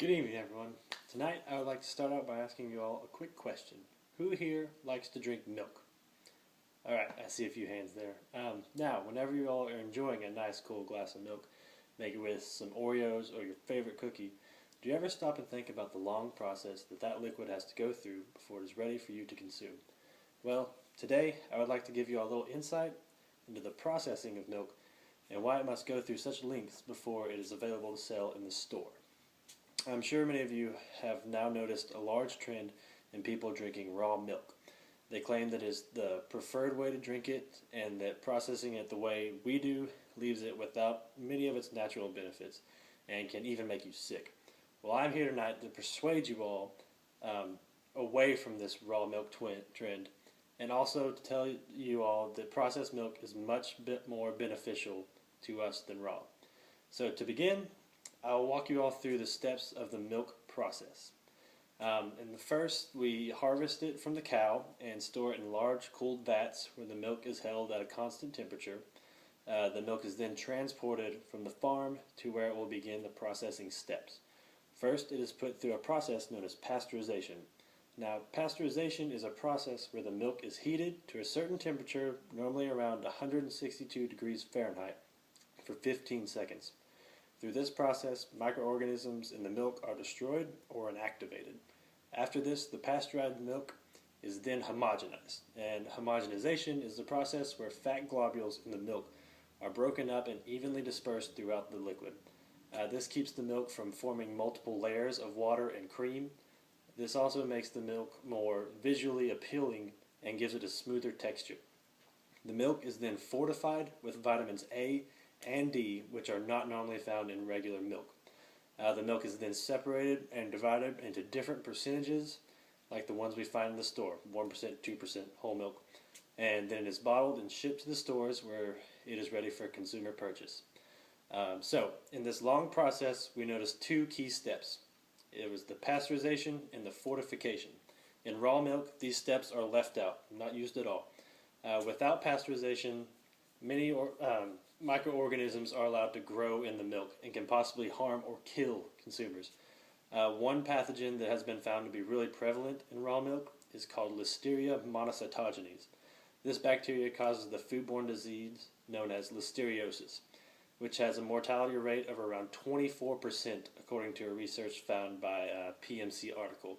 Good evening, everyone. Tonight I would like to start out by asking you all a quick question. Who here likes to drink milk? Alright, I see a few hands there. Now, whenever you all are enjoying a nice cool glass of milk, make it with some Oreos or your favorite cookie, do you ever stop and think about the long process that liquid has to go through before it is ready for you to consume? Well, today I would like to give you all a little insight into the processing of milk and why it must go through such lengths before it is available to sell in the store. I'm sure many of you have now noticed a large trend in people drinking raw milk. They claim that it is the preferred way to drink it and that processing it the way we do leaves it without many of its natural benefits and can even make you sick. Well, I'm here tonight to persuade you all away from this raw milk trend, and also to tell you all that processed milk is much more beneficial to us than raw. So to begin, I'll walk you all through the steps of the milk process. In the first, we harvest it from the cow and store it in large cooled vats where the milk is held at a constant temperature. The milk is then transported from the farm to where it will begin the processing steps. First, it is put through a process known as pasteurization. Now, pasteurization is a process where the milk is heated to a certain temperature, normally around 162 degrees Fahrenheit, for 15 seconds. Through this process, microorganisms in the milk are destroyed or inactivated. After this, the pasteurized milk is then homogenized, and homogenization is the process where fat globules in the milk are broken up and evenly dispersed throughout the liquid. This keeps the milk from forming multiple layers of water and cream. This also makes the milk more visually appealing and gives it a smoother texture. The milk is then fortified with vitamins A and D, which are not normally found in regular milk. The milk is then separated and divided into different percentages, like the ones we find in the store, 1%, 2% whole milk, and then it is bottled and shipped to the stores where it is ready for consumer purchase. So, in this long process, we noticed two key steps. It was the pasteurization and the fortification. In raw milk, these steps are left out, not used at all. Without pasteurization, many microorganisms are allowed to grow in the milk and can possibly harm or kill consumers. One pathogen that has been found to be really prevalent in raw milk is called Listeria monocytogenes. This bacteria causes the foodborne disease known as listeriosis, which has a mortality rate of around 24% according to a research found by a PMC article.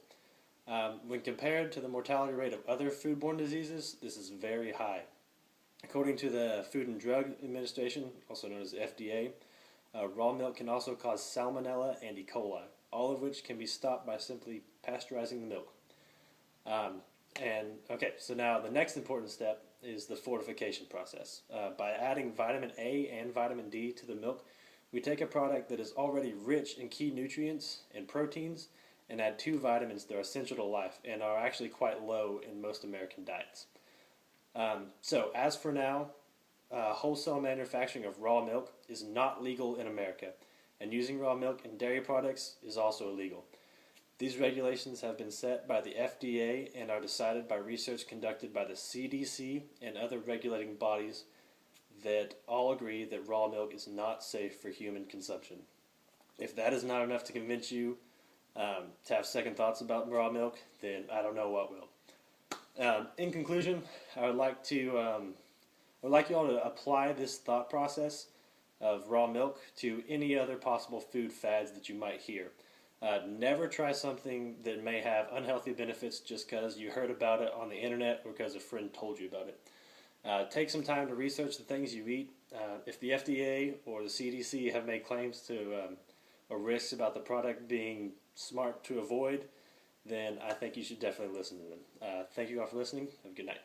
When compared to the mortality rate of other foodborne diseases, this is very high. According to the Food and Drug Administration, also known as the FDA, raw milk can also cause salmonella and E. coli, all of which can be stopped by simply pasteurizing the milk. So now the next important step is the fortification process. By adding vitamin A and vitamin D to the milk, we take a product that is already rich in key nutrients and proteins and add two vitamins that are essential to life and are actually quite low in most American diets. So as for now, wholesale manufacturing of raw milk is not legal in America, and using raw milk in dairy products is also illegal. These regulations have been set by the FDA and are decided by research conducted by the CDC and other regulating bodies that all agree that raw milk is not safe for human consumption. If that is not enough to convince you to have second thoughts about raw milk, then I don't know what will. In conclusion, I would like you all to apply this thought process of raw milk to any other possible food fads that you might hear. Never try something that may have unhealthy benefits just because you heard about it on the internet or because a friend told you about it. Take some time to research the things you eat. If the FDA or the CDC have made claims to or risks about the product being smart to avoid, then I think you should definitely listen to them. Thank you all for listening. Have a good night.